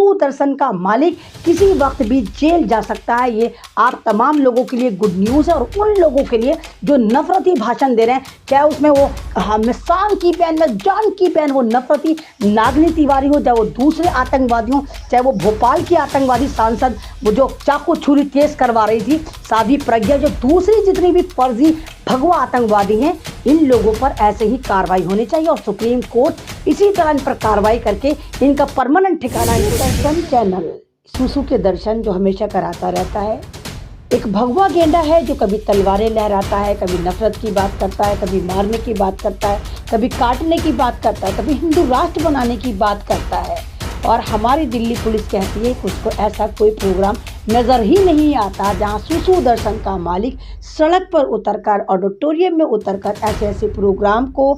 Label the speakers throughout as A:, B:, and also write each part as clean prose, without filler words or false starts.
A: सुदर्शन का मालिक किसी वक्त भी जेल जा सकता है। ये आप तमाम लोगों के लिए गुड न्यूज़ है और उन लोगों के लिए जो नफरती भाषण दे रहे हैं, चाहे उसमें वो शान की बहन में जान की बहन वो नफरती नागनी तिवारी हो, चाहे वो दूसरे आतंकवादी हो, चाहे वो भोपाल की आतंकवादी सांसद वो जो चाकू छुरी तेज करवा रही थी, साध्वी प्रज्ञा, जो दूसरी जितनी भी फर्जी भगवा आतंकवादी हैं, इन लोगों पर ऐसे ही कार्रवाई होनी चाहिए और सुप्रीम कोर्ट इसी तरह इन पर कार्रवाई करके इनका परमानेंट ठिकाना। दर्शन चैनल सुसु के दर्शन जो हमेशा कराता रहता है, एक भगवा गेंडा है जो कभी तलवारें लहराता है, कभी नफरत की बात करता है, कभी मारने की बात करता है, कभी काटने की बात करता है, कभी हिंदू राष्ट्र बनाने की बात करता है। और हमारी दिल्ली पुलिस कहती है कि उसको ऐसा कोई प्रोग्राम नज़र ही नहीं आता जहां सुसु दर्शन का मालिक सड़क पर उतरकर, ऑडिटोरियम में उतरकर ऐसे ऐसे प्रोग्राम को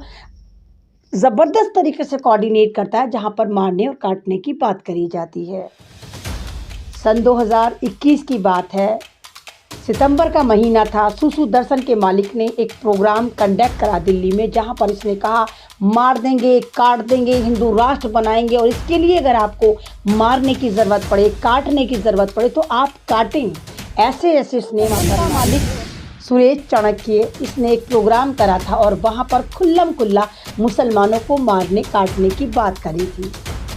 A: ज़बरदस्त तरीके से कोऑर्डिनेट करता है जहां पर मारने और काटने की बात करी जाती है। सन 2021 की बात है, सितंबर का महीना था। सुसु दर्शन के मालिक ने एक प्रोग्राम कंडक्ट करा दिल्ली में, जहां पर इसने कहा मार देंगे, काट देंगे, हिंदू राष्ट्र बनाएंगे और इसके लिए अगर आपको मारने की ज़रूरत पड़े, काटने की ज़रूरत पड़े तो आप काटें। ऐसे ऐसे इसने मालिक सुरेश चाणक्य, इसने एक प्रोग्राम करा था और वहाँ पर खुल्लम खुल्ला मुसलमानों को मारने काटने की बात करी थी।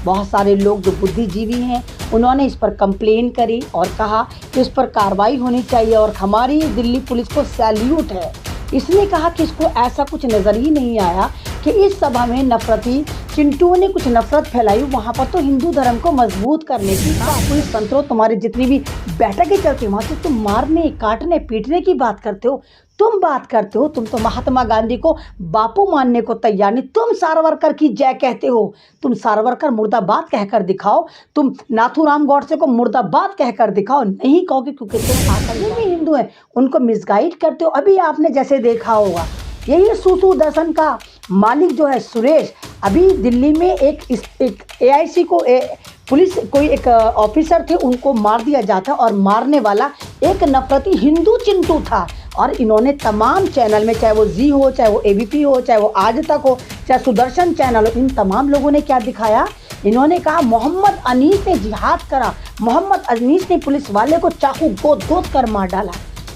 A: बहुत सारे लोग जो बुद्धिजीवी हैं उन्होंने इस पर कंप्लेन करी और कहा कि इस पर कार्रवाई होनी चाहिए और हमारी दिल्ली पुलिस को सैल्यूट है। इसने कहा कि इसको ऐसा कुछ नज़र ही नहीं आया कि इस सभा में नफरती चिंटुओं ने कुछ नफरत फैलाई, वहाँ पर तो हिंदू धर्म को मजबूत करने की पुलिस तंत्रों तुम्हारी जितनी भी बैठकें चलती हैं वहाँ से तुम मारने, काटने, पीटने की बात करते हो। तुम बात करते हो, तुम तो महात्मा गांधी को बापू मानने को तैयार नहीं। तुम सावरकर की जय कहते हो, तुम सावरकर मुर्दाबाद कहकर दिखाओ, तुम नाथूराम गॉडसे को मुर्दाबाद कहकर दिखाओ। नहीं कहोगे क्योंकि तुम आतंकी हिंदू हैं, उनको मिसगाइड करते हो। अभी आपने जैसे देखा होगा, यही सुसु दर्शन का मालिक जो है सुरेश, अभी दिल्ली में एक AIC को पुलिस कोई एक ऑफिसर थे, उनको मार दिया जाता और मारने वाला एक नफरती हिंदू चिंटू था। और इन्होंने तमाम चैनल में, चाहे वो जी हो, चाहे वो ABP हो, चाहे वो आज तक हो, चाहे सुदर्शन चैनल हो, इन तमाम लोगों ने क्या दिखाया? इन्होंने कहा मोहम्मद अनीस ने जिहाद करा, मोहम्मद अनीस ने पुलिस वाले को चाकू गोद गोद कर मार डाला।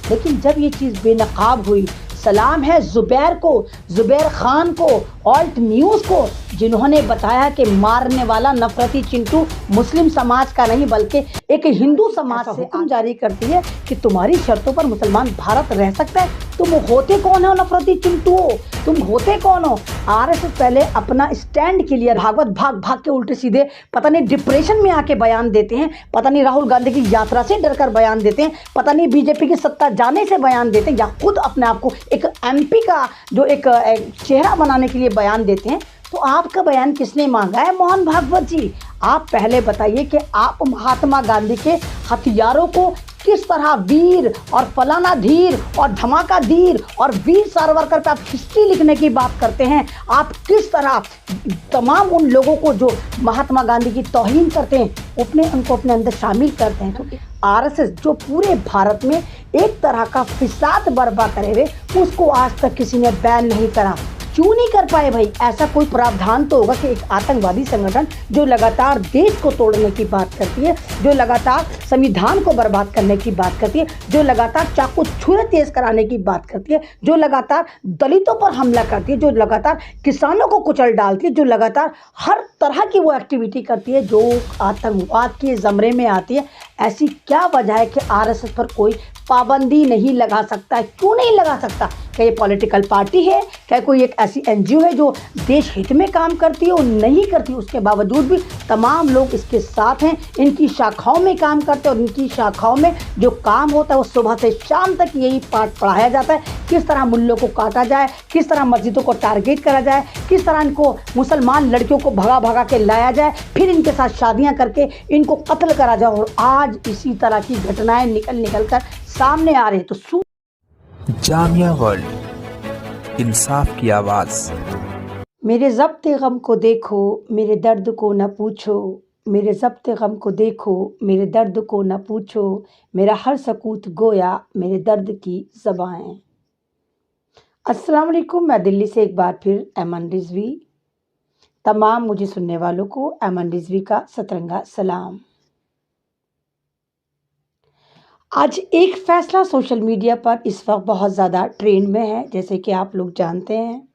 A: लेकिन जब ये चीज़ बेनकाब हुई, सलाम है जुबैर को, जुबैर खान को, ऑल्ट न्यूज़ को, जिन्होंने बताया कि मारने वाला नफरती चिंटू मुस्लिम समाज का नहीं बल्कि एक हिंदू समाज से हुक्म जारी करती है कि तुम्हारी शर्तों पर मुसलमान भारत रह सकता है। तुम होते कौन हो नफरती चिंटू? तुम होते कौन हो? RSS पहले अपना स्टैंड क्लियर, भागवत भाग भाग के उल्टे सीधे पता नहीं डिप्रेशन में आके बयान देते हैं, पता नहीं राहुल गांधी की यात्रा से डरकर बयान देते हैं, पता नहीं BJP की सत्ता जाने से बयान देते हैं, या खुद अपने आप को एक MP का जो एक चेहरा बनाने के लिए बयान देते हैं। तो आपका बयान किसने मांगा है मोहन भागवत जी? आप पहले बताइए कि आप महात्मा गांधी के हथियारों को किस तरह वीर और फलाना धीर और धमाका धीर और वीर सावरकर पे आप हिस्ट्री लिखने की बात करते हैं। आप किस तरह तमाम उन लोगों को जो महात्मा गांधी की तौहीन करते हैं उनको अपने अंदर शामिल करते हैं। तो RSS जो पूरे भारत में एक तरह का फिसाद बर्पा करे हुए, उसको आज तक किसी ने बैन नहीं करा। क्यों नहीं कर पाए भाई? ऐसा कोई प्रावधान तो होगा कि एक आतंकवादी संगठन जो लगातार देश को तोड़ने की बात करती है, जो लगातार संविधान को बर्बाद करने की बात करती है, जो लगातार चाकू छुरे तेज कराने की बात करती है, जो लगातार दलितों पर हमला करती है, जो लगातार किसानों को कुचल डालती है, जो लगातार हर तरह की वो एक्टिविटी करती है जो आतंकवाद के ज़मरे में आती है, ऐसी क्या वजह है कि RSS पर कोई पाबंदी नहीं लगा सकता है? क्यों नहीं लगा सकता? क्या ये पॉलिटिकल पार्टी है? क्या कोई एक ऐसी NGO है जो देश हित में काम करती है? वो नहीं करती, उसके बावजूद भी तमाम लोग इसके साथ हैं, इनकी शाखाओं में काम करते हैं और इनकी शाखाओं में जो काम होता है वो सुबह से शाम तक यही पाठ पढ़ाया जाता है, किस तरह मुल्लों को काटा जाए, किस तरह मस्जिदों को टारगेट करा जाए, किस तरह इनको मुसलमान लड़कियों को भगा भगा के लाया जाए, फिर इनके साथ शादियाँ करके इनको कत्ल करा जाए। और आज इसी तरह की घटनाएं निकल कर सामने आ रही है। तो
B: जामिया वर्ल्ड, इंसाफ की आवाज़।
A: मेरे ज़ब्ते गम को देखो, मेरे दर्द को न पूछो, मेरे ज़ब्ते गम को देखो, मेरे दर्द को न पूछो, मेरा हर सकूत गोया मेरे दर्द की ज़बान। अस्सलाम वालेकुम, मैं दिल्ली से एक बार फिर ऐमन रिजवी। तमाम मुझे सुनने वालों को अमन रिजवी का सतरंगा सलाम। आज एक फैसला सोशल मीडिया पर इस वक्त बहुत ज़्यादा ट्रेंड में है, जैसे कि आप लोग जानते हैं।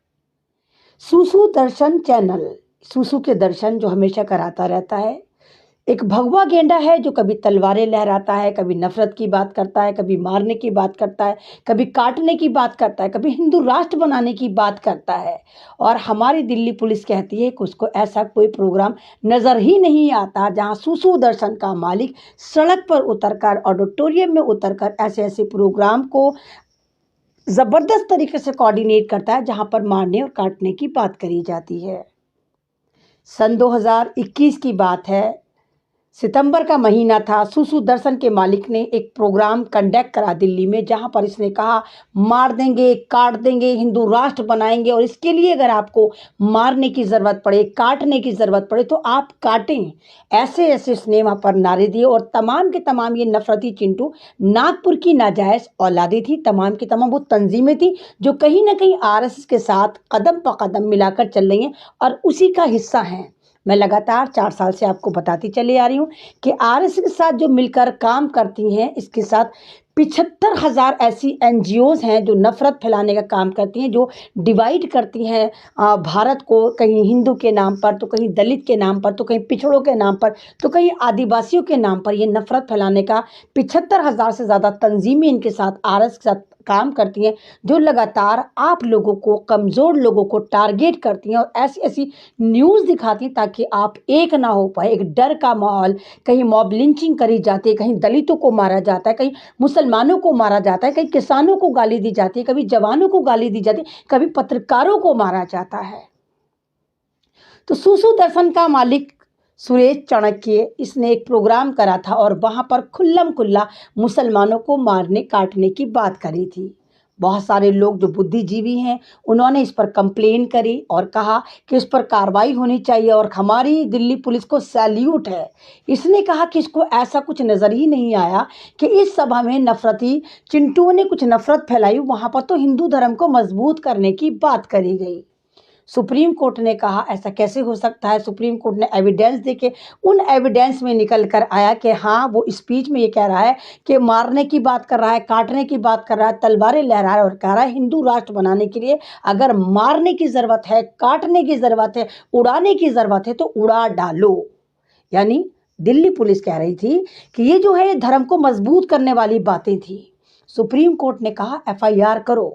A: सुसु दर्शन चैनल, सुसु के दर्शन जो हमेशा कराता रहता है, एक भगवा गेंडा है जो कभी तलवारें लहराता है, कभी नफरत की बात करता है, कभी मारने की बात करता है, कभी काटने की बात करता है, कभी हिंदू राष्ट्र बनाने की बात करता है। और हमारी दिल्ली पुलिस कहती है कि उसको ऐसा कोई प्रोग्राम नज़र ही नहीं आता जहां सुसु दर्शन का मालिक सड़क पर उतरकर, ऑडिटोरियम में उतरकर ऐसे ऐसे प्रोग्राम को ज़बरदस्त तरीके से कोऑर्डिनेट करता है जहां पर मारने और काटने की बात करी जाती है। सन 2021 की बात है, सितंबर का महीना था। सुसु दर्शन के मालिक ने एक प्रोग्राम कंडक्ट करा दिल्ली में, जहां पर इसने कहा मार देंगे, काट देंगे, हिंदू राष्ट्र बनाएंगे, और इसके लिए अगर आपको मारने की ज़रूरत पड़े, काटने की ज़रूरत पड़े तो आप काटें। ऐसे ऐसे उसने वहाँ पर नारे दिए और तमाम के तमाम ये नफरती चिंटू नागपुर की नाजायज़ औलादें थी। तमाम की तमाम वो तंजीमें थी जो कहीं ना कहीं आरएसएस के साथ कदम प कदम मिलाकर चल रही हैं और उसी का हिस्सा हैं। मैं लगातार 4 साल से आपको बताती चली आ रही हूँ कि आरएसएस के साथ जो मिलकर काम करती हैं, इसके साथ 75,000 ऐसी एनजीओज हैं जो नफ़रत फैलाने का काम करती हैं, जो डिवाइड करती हैं भारत को, कहीं हिंदू के नाम पर, तो कहीं दलित के नाम पर, तो कहीं पिछड़ों के नाम पर, तो कहीं आदिवासियों के नाम पर। ये नफ़रत फैलाने का 75,000 से ज़्यादा तंजीमें इनके साथ, आरएसएस के साथ काम करती हैं, जो लगातार आप लोगों को, कमज़ोर लोगों को टारगेट करती हैं और ऐसी ऐसी न्यूज़ दिखाती हैं ताकि आप एक ना हो पाए। एक डर का माहौल, कहीं मॉब लिंचिंग करी जाती है, कहीं दलितों को मारा जाता है, कहीं मुसलमानों को मारा जाता है, कहीं किसानों को गाली दी जाती है, कभी जवानों को गाली दी जाती है, कभी पत्रकारों को मारा जाता है। तो सुसु दर्शन का मालिक सुरेश चाणक्य, इसने एक प्रोग्राम करा था और वहां पर खुल्लम खुल्ला मुसलमानों को मारने काटने की बात करी थी। बहुत सारे लोग जो बुद्धिजीवी हैं उन्होंने इस पर कंप्लेन करी और कहा कि इस पर कार्रवाई होनी चाहिए, और हमारी दिल्ली पुलिस को सैल्यूट है। इसने कहा कि इसको ऐसा कुछ नज़र ही नहीं आया कि इस सभा में नफरती चिंटुओं ने कुछ नफरत फैलाई, वहाँ पर तो हिंदू धर्म को मजबूत करने की बात करी गई। सुप्रीम कोर्ट ने कहा ऐसा कैसे हो सकता है। सुप्रीम कोर्ट ने एविडेंस देके, उन एविडेंस में निकल कर आया कि हाँ, वो स्पीच में ये कह रहा है कि मारने की बात कर रहा है, काटने की बात कर रहा है, तलवारें लहरा रहा है और कह रहा है हिंदू राष्ट्र बनाने के लिए अगर मारने की ज़रूरत है, काटने की ज़रूरत है, उड़ाने की ज़रूरत है तो उड़ा डालो। यानी दिल्ली पुलिस कह रही थी कि ये जो है ये धर्म को मजबूत करने वाली बातें थी। सुप्रीम कोर्ट ने कहा एफआईआर करो।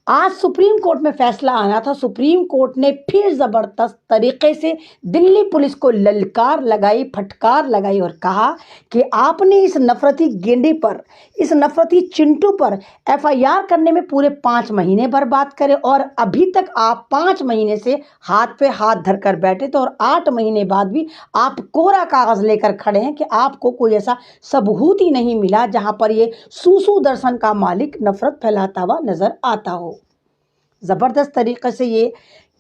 A: आज सुप्रीम कोर्ट में फैसला आना था। सुप्रीम कोर्ट ने फिर जबरदस्त तरीके से दिल्ली पुलिस को ललकार लगाई, फटकार लगाई और कहा कि आपने इस नफरती गेंडे पर, इस नफरती चिंटू पर एफआईआर करने में पूरे 5 महीने बर्बाद करे और अभी तक आप 5 महीने से हाथ पे हाथ धरकर बैठे थे और 8 महीने बाद भी आप कोरा कागज लेकर खड़े हैं कि आपको कोई ऐसा सबूत ही नहीं मिला जहां पर ये सुसु दर्शन का मालिक नफरत फैलाता हुआ नजर आता हो। ज़बरदस्त तरीक़े से ये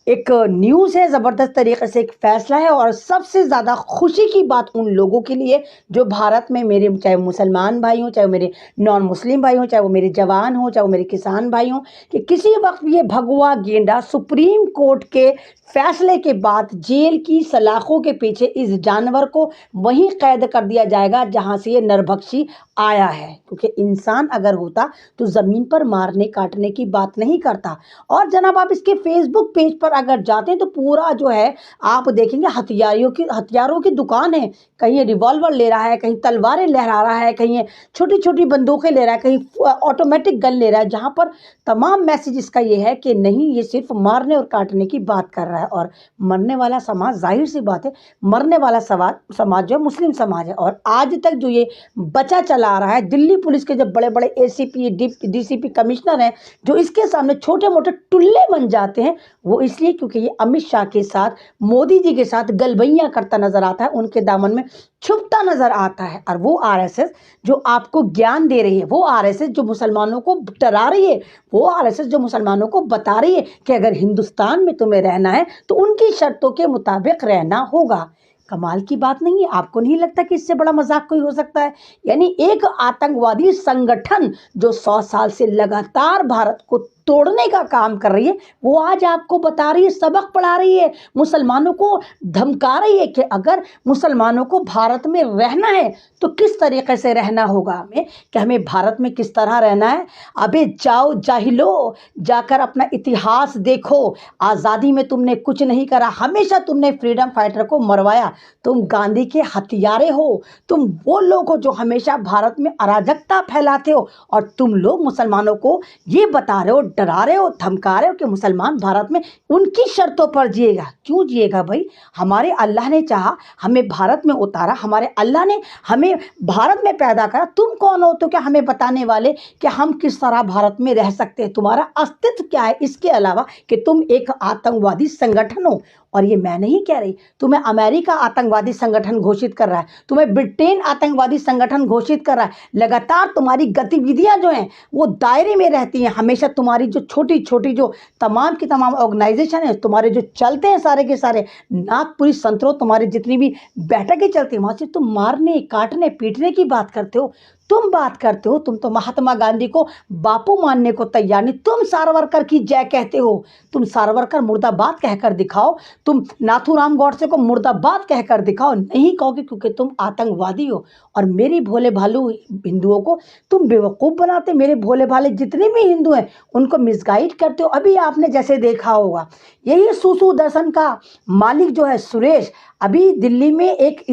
A: एक न्यूज़ है, ज़बरदस्त तरीक़े से एक फ़ैसला है और सबसे ज़्यादा खुशी की बात उन लोगों के लिए जो भारत में, मेरे चाहे मुसलमान भाई हों, चाहे मेरे नॉन मुस्लिम भाई हों, चाहे वो मेरे जवान हों, चाहे वो मेरे किसान भाई हों, कि किसी वक्त ये भगवा गेंडा सुप्रीम कोर्ट के फैसले के बाद जेल की सलाखों के पीछे इस जानवर को वहीं कैद कर दिया जाएगा जहां से ये नरभक्षी आया है। क्योंकि इंसान अगर होता तो ज़मीन पर मारने काटने की बात नहीं करता। और जनाब आप इसके फेसबुक पेज पर अगर जाते हैं तो पूरा जो है आप देखेंगे हथियारों की दुकान है। कहीं रिवॉल्वर ले रहा है, कहीं तलवारें लहरा रहा है, कहीं छोटी छोटी बंदूकें ले रहा है, कहीं ऑटोमेटिक गन ले रहा है, जहां पर तमाम मैसेज इसका ये है कि नहीं, ये सिर्फ मारने और काटने की बात कर रहा है। और मरने वाला समाज, जाहिर सी बात है, मरने वाला समाज जो मुस्लिम समाज है। और आज तक जो ये बचा चला आ रहा है, दिल्ली पुलिस के जब बड़े बड़े एसीपी, डीसीपी, कमिश्नर हैं जो इसके सामने छोटे मोटे टुल्ले बन जाते हैं, वो इसलिए क्योंकि ये अमित शाह के साथ, मोदी जी के साथ गलबैयां करता नजर आता है, उनके दामन में छुपता नजर आता है। और वो आरएसएस जो आपको ज्ञान दे रही है, वो आरएसएस जो मुसलमानों को डरा रही है, वो आरएसएस जो मुसलमानों को बता रही है कि अगर हिंदुस्तान में तुम्हें रहना है तो उनकी शर्तों के मुताबिक रहना होगा। कमाल की बात नहीं है? आपको नहीं लगता कि इससे बड़ा मजाक कोई हो सकता है? यानी एक आतंकवादी संगठन जो 100 साल से लगातार भारत को तोड़ने का काम कर रही है, वो आज आपको बता रही है, सबक पढ़ा रही है, मुसलमानों को धमका रही है कि अगर मुसलमानों को भारत में रहना है तो किस तरीके से रहना होगा हमें, कि हमें भारत में किस तरह रहना है। अबे जाओ जाहिलो, जाकर अपना इतिहास देखो। आज़ादी में तुमने कुछ नहीं करा, हमेशा तुमने फ्रीडम फाइटर को मरवाया। तुम गांधी के हथियारे हो, तुम वो लोग हो जो हमेशा भारत में अराजकता फैलाते हो, और तुम लोग मुसलमानों को ये बता रहे हो, डरा रहे हो, धमका रहे हो कि मुसलमान भारत में उनकी शर्तों पर जिएगा। क्यों जिएगा भाई? हमारे अल्लाह ने चाहा, हमें भारत में उतारा, हमारे अल्लाह ने हमें भारत में पैदा करा। तुम कौन हो तो क्या हमें बताने वाले कि हम किस तरह भारत में रह सकते हैं? तुम्हारा अस्तित्व क्या है इसके अलावा कि तुम एक आतंकवादी संगठन हो? और ये मैं नहीं कह रही, तुम्हें अमेरिका आतंकवादी संगठन घोषित कर रहा है, तुम्हें ब्रिटेन आतंकवादी संगठन घोषित कर रहा है। लगातार तुम्हारी गतिविधियां जो हैं वो दायरे में रहती हैं। हमेशा तुम्हारी जो छोटी छोटी जो तमाम की तमाम ऑर्गेनाइजेशन है, तुम्हारे जो चलते हैं सारे के सारे नागपुरी संतरों, तुम्हारी जितनी भी बैठकें चलती हैं, वहाँ से तुम मारने, काटने, पीटने की बात करते हो। तुम बात करते हो, तुम तो महात्मा गांधी को बापू मानने को तैयार नहीं। तुम सावरकर की जय कहते हो, तुम सावरकर मुर्दाबाद कहकर दिखाओ, तुम नाथूराम गॉडसे को मुर्दाबाद कहकर दिखाओ। नहीं कहोगे क्योंकि तुम आतंकवादी हो। और मेरी भोले भालू हिंदुओं को तुम बेवकूफ़ बनाते। मेरे भोले भाले जितने भी हिंदू हैं उनको मिसगाइड करते हो। अभी आपने जैसे देखा होगा, यही सुसु दर्शन का मालिक जो है सुरेश, अभी दिल्ली में एक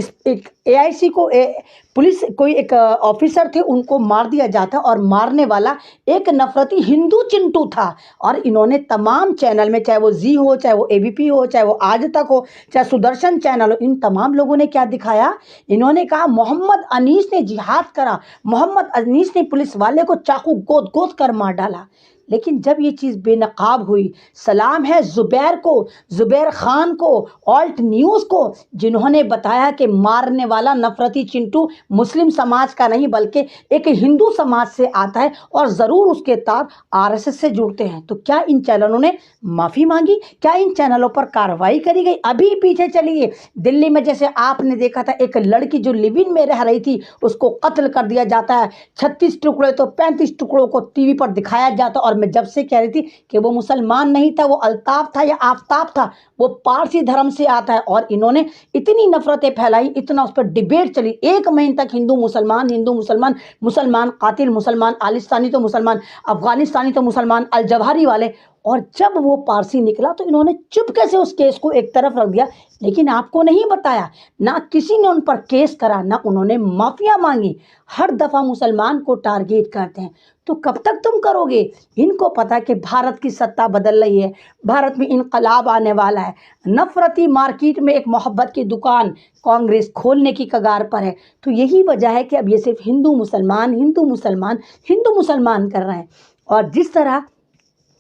A: AIC को पुलिस कोई एक ऑफिसर थे, उनको मार दिया जाता, और मारने वाला एक नफरती हिंदू चिंटू था। और इन्होंने तमाम चैनल में, चाहे वो जी हो, चाहे वो ABP हो, चाहे वो आज तक हो, चाहे सुदर्शन चैनल हो, इन तमाम लोगों ने क्या दिखाया? इन्होंने कहा मोहम्मद अनीस ने जिहाद करा, मोहम्मद अनीस ने पुलिस वाले को चाकू गोद गोद कर मार डाला। लेकिन जब ये चीज़ बेनकाब हुई, सलाम है ज़ुबैर को, ज़ुबैर खान को, ऑल्ट न्यूज़ को, जिन्होंने बताया कि मारने वाला नफरती चिंटू मुस्लिम समाज का नहीं बल्कि एक हिंदू समाज से आता है, और ज़रूर उसके तार RSS से जुड़ते हैं। तो क्या इन चैनलों ने माफ़ी मांगी? क्या इन चैनलों पर कार्रवाई करी गई? अभी पीछे चलिए, दिल्ली में जैसे आपने देखा था, एक लड़की जो लिव इन में रह रही थी उसको कत्ल कर दिया जाता है। 36 टुकड़े तो 35 टुकड़ों को TV पर दिखाया जाता। और मैं जब से कह रही थी कि वो मुसलमान नहीं था, वो अल्ताफ था या आफ्ताब था, वो पारसी धर्म से आता है। और इन्होंने इतनी नफरतें फैलाई, इतना उस पर डिबेट चली 1 महीने तक, हिंदू मुसलमान, हिंदू मुसलमान, मुसलमान कातिल, मुसलमान आलिस्तानी तो मुसलमान, अफगानिस्तानी तो मुसलमान, अल जवाहरी वाले। और जब वो पारसी निकला तो इन्होंने चुपके से उस केस को एक तरफ रख दिया। लेकिन आपको नहीं बताया, ना किसी ने उन पर केस करा, ना उन्होंने माफिया मांगी। हर दफ़ा मुसलमान को टारगेट करते हैं। तो कब तक तुम करोगे? इनको पता है कि भारत की सत्ता बदल रही है, भारत में इनकलाब आने वाला है। नफरती मार्केट में एक मोहब्बत की दुकान कांग्रेस खोलने की कगार पर है। तो यही वजह है कि अब ये सिर्फ हिंदू मुसलमान, हिंदू मुसलमान, हिंदू मुसलमान कर रहे हैं। और जिस तरह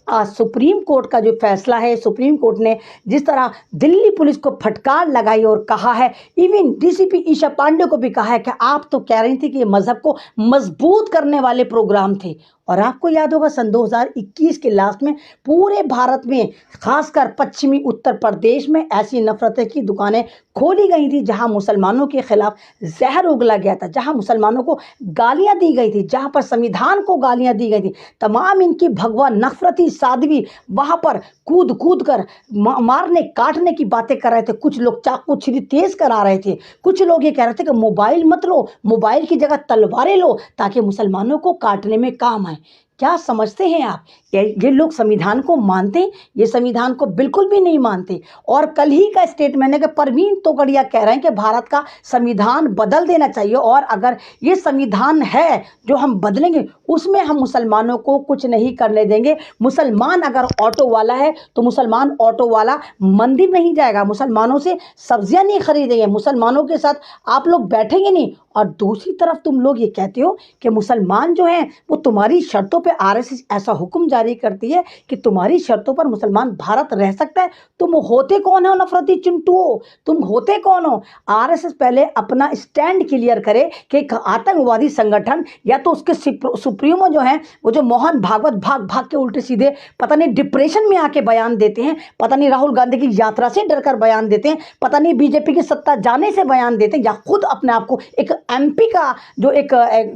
A: आज सुप्रीम कोर्ट का जो फैसला है, सुप्रीम कोर्ट ने जिस तरह दिल्ली पुलिस को फटकार लगाई और कहा है, इवन DCP ईशा पांडे को भी कहा है कि आप तो कह रही थी कि ये मजहब को मजबूत करने वाले प्रोग्राम थे। और आपको याद होगा सन 2021 के लास्ट में पूरे भारत में, खासकर पश्चिमी उत्तर प्रदेश में, ऐसी नफरतें की दुकानें खोली गई थी जहां मुसलमानों के खिलाफ जहर उगला गया था, जहां मुसलमानों को गालियां दी गई थी, जहां पर संविधान को गालियां दी गई थी। तमाम इनकी भगवा नफरती साध्वी वहां पर कूद कूद कर मारने काटने की बातें कर रहे थे। कुछ लोग चाकू छुरी तेज करा रहे थे, कुछ लोग ये कह रहे थे कि मोबाइल मत लो, मोबाइल की जगह तलवारें लो ताकि मुसलमानों को काटने में काम आए। क्या समझते हैं आप? ये लोग संविधान को मानते हैं? ये संविधान को बिल्कुल भी नहीं मानते। और कल ही का स्टेटमेंट है कि परवीन तोगड़िया कह रहे हैं कि भारत का संविधान बदल देना चाहिए, और अगर ये संविधान है जो हम बदलेंगे उसमें हम मुसलमानों को कुछ नहीं करने देंगे। मुसलमान अगर ऑटो वाला है तो मुसलमान ऑटो वाला मंदिर नहीं जाएगा, मुसलमानों से सब्जियां नहीं खरीदेंगे, मुसलमानों के साथ आप लोग बैठेंगे नहीं। और दूसरी तरफ तुम लोग ये कहते हो कि मुसलमान जो हैं वो तुम्हारी शर्तों पे RSS ऐसा हुक्म जारी करती है कि तुम्हारी शर्तों पर मुसलमान भारत रह सकता है। तुम होते कौन हो नफरती चिंटू? तुम होते कौन हो? RSS पहले अपना स्टैंड क्लियर करे कि एक आतंकवादी संगठन, या तो उसके सुप्रीमो जो हैं वो जो मोहन भागवत भाग भाग के उल्टे सीधे पता नहीं डिप्रेशन में आके बयान देते हैं, पता नहीं राहुल गांधी की यात्रा से डर कर बयान देते हैं, पता नहीं BJP की सत्ता जाने से बयान देते हैं, या खुद अपने आप को एक MP का जो एक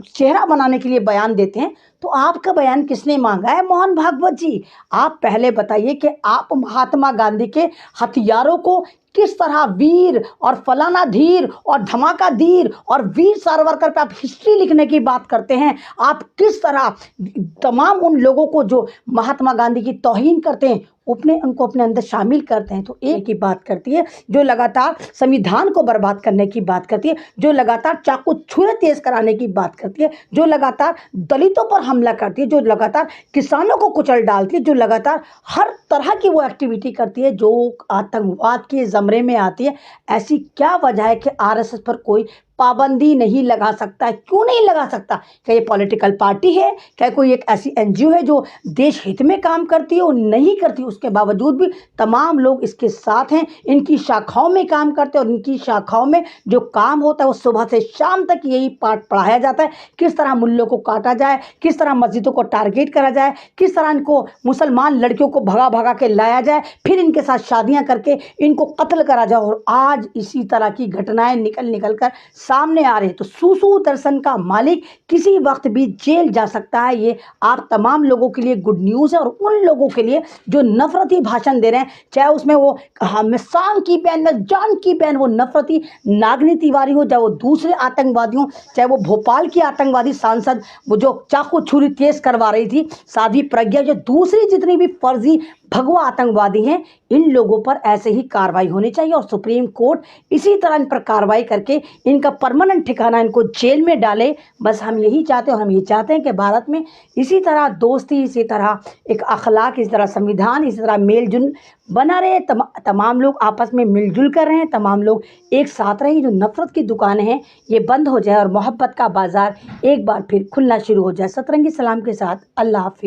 A: चेहरा बनाने के लिए बयान देते हैं। तो आपका बयान किसने मांगा है मोहन भागवत जी? आप पहले बताइए कि आप महात्मा गांधी के हथियारों को किस तरह वीर और फलाना धीर और धमाका धीर और वीर सावरकर पे आप हिस्ट्री लिखने की बात करते हैं। आप किस तरह तमाम उन लोगों को जो महात्मा गांधी की तौहीन करते हैं उनको अपने अंदर शामिल करते हैं। तो एक ही बात करती है जो लगातार संविधान को बर्बाद करने की बात करती है, जो लगातार चाकू छुरे तेज कराने की बात करती है, जो लगातार दलितों पर हमला करती है, जो लगातार किसानों को कुचल डालती है, जो लगातार हर तरह की वो एक्टिविटी करती है जो आतंकवाद के ज़मरे में आती है। ऐसी क्या वजह है कि आरएसएस पर कोई पाबंदी नहीं लगा सकता? क्यों नहीं लगा सकता? क्या ये पॉलिटिकल पार्टी है? क्या कोई एक ऐसी एनजीओ है जो देश हित में काम करती है? वो नहीं करती, उसके बावजूद भी तमाम लोग इसके साथ हैं, इनकी शाखाओं में काम करते हैं और इनकी शाखाओं में जो काम होता है वो सुबह से शाम तक यही पाठ पढ़ाया जाता है, किस तरह मुल्लों को काटा जाए, किस तरह मस्जिदों को टारगेट करा जाए, किस तरह इनको मुसलमान लड़कियों को भगा भगा के लाया जाए, फिर इनके साथ शादियाँ करके इनको कत्ल करा जाए। और आज इसी तरह की घटनाएं निकल कर सामने आ रहे हैं। तो सूसू दर्शन का मालिक किसी वक्त भी जेल जा सकता है। ये आप तमाम लोगों के लिए गुड न्यूज़ है और उन लोगों के लिए जो नफरती भाषण दे रहे हैं, चाहे उसमें वो मिसाम की बहन में जान की बहन वो नफरती नागनी तिवारी हो, चाहे वो दूसरे आतंकवादी हो, चाहे वो भोपाल की आतंकवादी सांसद वो जो चाकू छुरी तेज करवा रही थी साध्वी प्रज्ञा, जो दूसरी जितनी भी फर्जी भगवा आतंकवादी हैं, इन लोगों पर ऐसे ही कार्रवाई होनी चाहिए और सुप्रीम कोर्ट इसी तरह इन पर कार्रवाई करके इनका परमानेंट ठिकाना इनको जेल में डाले। बस हम यही चाहते हैं और हम ये चाहते हैं कि भारत में इसी तरह दोस्ती, इसी तरह एक अखलाक, इसी तरह संविधान, इसी तरह मेलजुल बना रहे। तमाम लोग आपस में मिलजुल कर रहे हैं, तमाम लोग एक साथ रहे। जो नफ़रत की दुकानें हैं ये बंद हो जाए और मोहब्बत का बाज़ार एक बार फिर खुलना शुरू हो जाए। सतरंगी सलाम के साथ अल्लाह हाफिज़।